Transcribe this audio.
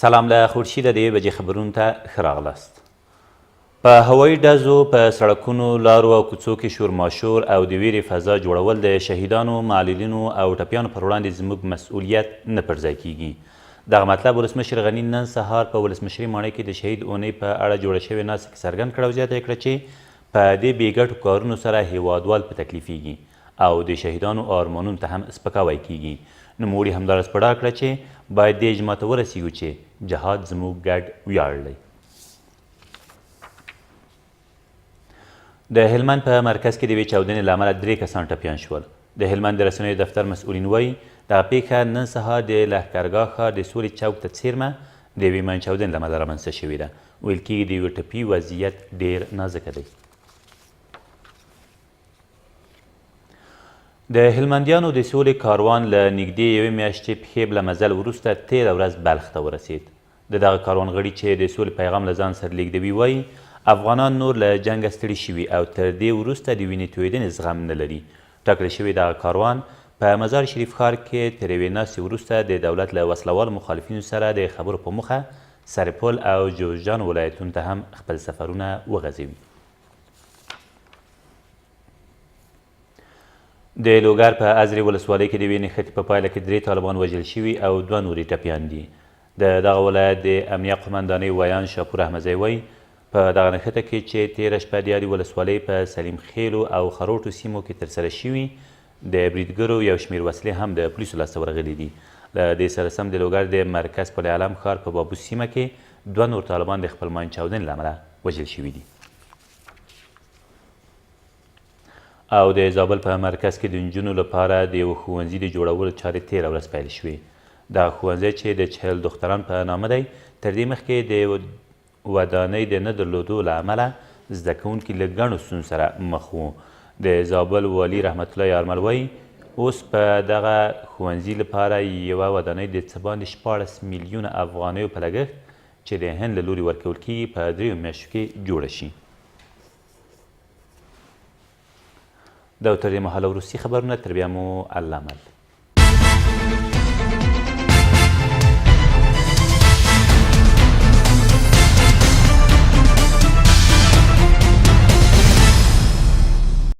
سلام له خورشیده د یوې بجې خبرونو ته ښه راغلاست. په هوایي ډزو په سړکونو، لارو او کوڅو کې شور ماشور او د ویرې فضا جوړول د شهیدانو، معلولینو او ټپیانو پر وړاندې زموږ مسؤلیت نه پرځای کیږي. دغه مطلب ولسمشر غني نن سهار په ولسمشري ماڼۍ کې د شهید اونۍ په اړه جوړه شوې ناستې کې څرګند کړه او زیاته یې کړه چې په دې بې ګټو کارونو سره هیوادوال په تکلیفیږي او د شهیدانو ارمانونو ته هم سپکاوی کیږي. نوموړي همداراز په ډاګ کړه چې باید دې اجماع ته ورسیږو چې جهاد زموږ ګډ ویاړ دی. د هلمند په مرکز کې د یوې چاودنې له امله 3 کسان ټپیان شول. د هلمند د رسنیو دفتر مسؤلین وایي دغه پیښه نن سهار د لښکرګاه ښار د سولې چوک ته څیرمه د یوې مین چاودنې له امله رامنځته شوې ده. ویل کېږي د یوې ټپي وضعیت ډېر نازکه دی. د هلمندیانو د سولې کاروان له نږدې یوې میاشتې پښې له مزل وروسته تېره ورځ بلخ ته ورسید. د دغه کاروان غړي چې د سولې پیغام له ځان سره لیږدوي وایي افغانان نور له جنګه ستړي شوي او تر دې وروسته د وینې تویېدنې زغم نه لري. ټاکل شوی دغه کاروان په مزار شریف ښار کې تر یوې ناستې وروسته د دولت له وسلوالو مخالفینو سره د خبرو په موخه سرپل او جوزجان ولایتونو ته هم خپل سفرونه وغځوي. د لوګر په ازرې ولسوالۍ کې د یوې نښتې په پایله کې 3 طالبان وژل شوي او 2 نورې ټپیان دي. د دغه ولایت د امنیه قمندانۍ ویان شاپور احمدزی وایي په دغه نښته کې چې تېره شپه د یادې ولسوالۍ په سلیم خیلو او خروټو سیمو کې ترسره شوي د بریدګرو یو شمېر وسلې هم د پولیسو لاسته ورغلي دي. له دې سره سم د لوګر د مرکز پل علم ښار په بابوس سیمه کې 2 نور طالبان د خپل ماین چاودنې له امله وژل شوي دي. او د زابل په مرکز کې د نجونو لپاره د یو ښوونځي د جوړولو چارې تېره ورځ پیل شوې. دغه ښوونځی چې د 40 دختران په نامه دی تر دې مخکې د ودانۍ د نه درلودو له امله زده کوونکي له ګڼو ستونزو سره مخ وو. د زابل والي رحمت الله یارمل وایي اوس په دغه ښوونځي لپاره یوه ودانۍ د څه باندې 14 میلیونه افغانیو په لګښت چې د هند له لوري ورکول کیږي په 3 میاشتو کې جوړه شي. دا تر دې مهاله وروستي خبرونه، تر بیا مو الله مل.